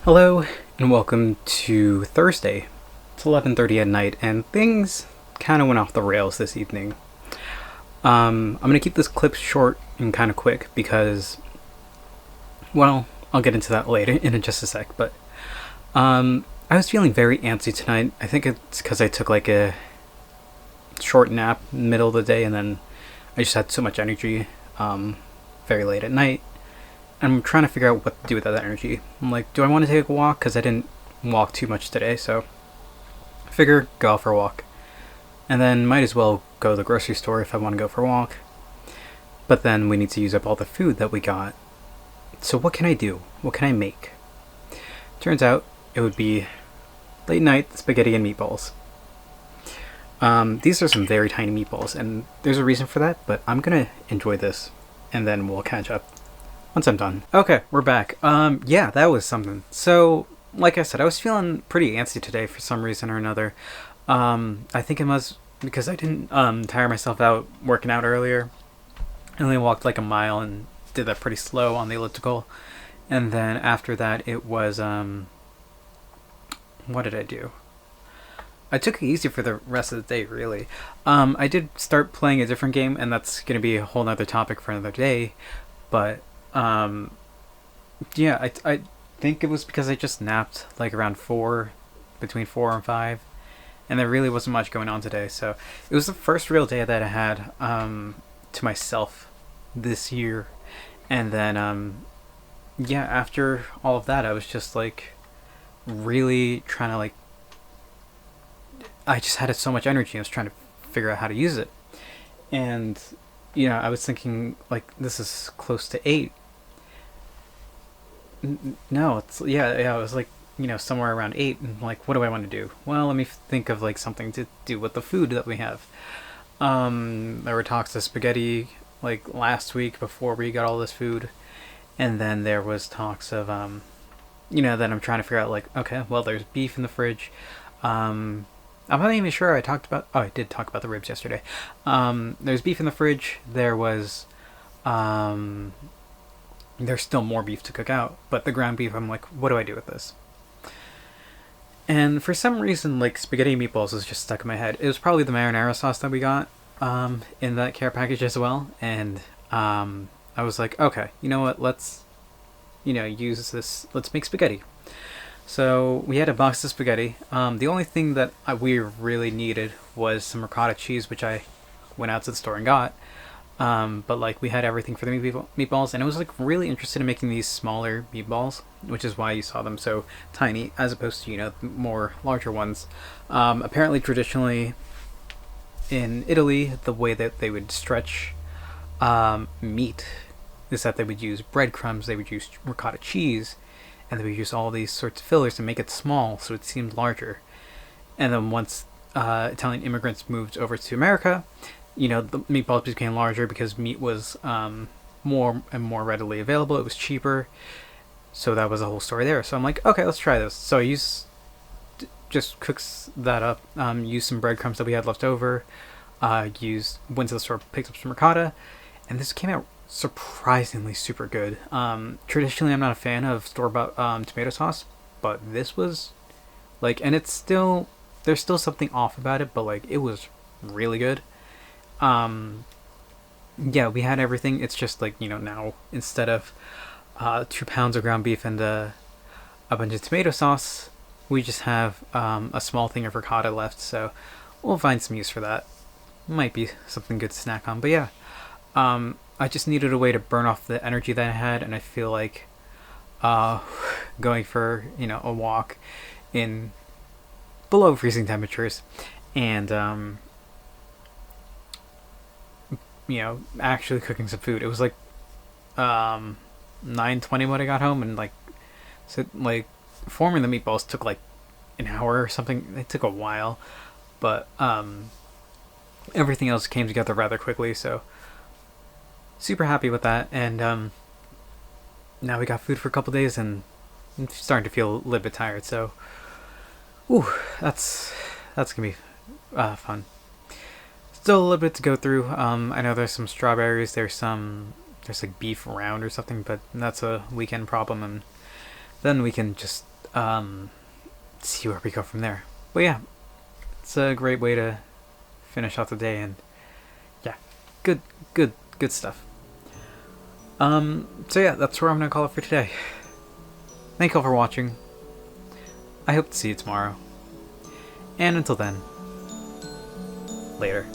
Hello and welcome to Thursday. It's 11:30 at night and things kind of went off the rails this evening. I'm going to keep this clip short and kind of quick because, well, I'll get into that later in just a sec, but I was feeling very antsy tonight. I think it's because I took like a short nap in the middle of the day and then I just had so much energy very late at night. I'm trying to figure out what to do with that energy. I'm like, do I want to take a walk? Because I didn't walk too much today, so I figure go out for a walk. And then might as well go to the grocery store if I want to go for a walk. But then we need to use up all the food that we got. So what can I do? What can I make? Turns out it would be late night spaghetti and meatballs. These are some very tiny meatballs, and there's a reason for that, but I'm gonna enjoy this, and then we'll catch up once I'm done. Okay, we're back. Yeah, that was something. So, like I said, I was feeling pretty antsy today for some reason or another. I think it was because I didn't tire myself out working out earlier. I only walked like a mile and did that pretty slow on the elliptical. And then after that, it was, what did I do? I took it easy for the rest of the day, really. I did start playing a different game, and that's going to be a whole nother topic for another day. But yeah, I think it was because I just napped like around 4, between 4 and 5, and there really wasn't much going on today. So it was the first real day that I had to myself this year, and then yeah, after all of that, I was just like really trying to I just had so much energy. I was trying to figure out how to use it, and I was thinking like this is close to 8. No, it's yeah. It was like somewhere around 8, and like, what do I want to do? Well, let me think of like something to do with the food that we have. There were talks of spaghetti like last week before we got all this food, and then there was talks of then I'm trying to figure out like, okay, well, there's beef in the fridge. I'm not even sure I talked about. Oh, I did talk about the ribs yesterday. There's beef in the fridge. There was there's still more beef to cook out, but the ground beef, I'm like, what do I do with this? And for some reason, like, spaghetti and meatballs was just stuck in my head. It was probably the marinara sauce that we got in that care package as well, and I was like, okay, you know what, let's use this, let's make spaghetti. So we had a box of spaghetti. The only thing that we really needed was some ricotta cheese, which I went out to the store and got. But like, we had everything for the meatballs, and I was like really interested in making these smaller meatballs, which is why you saw them so tiny as opposed to more larger ones. Apparently, traditionally in Italy, the way that they would stretch meat is that they would use breadcrumbs, they would use ricotta cheese, and they would use all these sorts of fillers to make it small so it seemed larger. And then once Italian immigrants moved over to America, the meatballs became larger because meat was more and more readily available. It was cheaper. So that was the whole story there. So I'm like, okay, let's try this. So I just cooks that up, used some breadcrumbs that we had left over, went to the store, picked up some ricotta, and this came out surprisingly super good. Traditionally, I'm not a fan of store-bought tomato sauce, but this was like, and there's still something off about it, but like, it was really good. Yeah, we had everything. It's just like, now instead of 2 pounds of ground beef and a bunch of tomato sauce, we just have a small thing of ricotta left, so we'll find some use for that. Might be something good to snack on. But yeah, I just needed a way to burn off the energy that I had, and I feel like going for a walk in below freezing temperatures and actually cooking some food. It was like 9:20 when I got home, and forming the meatballs took like an hour or something. It took a while, but everything else came together rather quickly, so super happy with that. And now we got food for a couple days, and I'm starting to feel a little bit tired, so that's gonna be fun. Still a little bit to go through. I know there's some strawberries, there's like beef round or something, but that's a weekend problem, and then we can just see where we go from there. But yeah, it's a great way to finish out the day, and yeah, good stuff. So yeah, that's where I'm gonna call it for today. Thank you all for watching. I hope to see you tomorrow. And until then, later.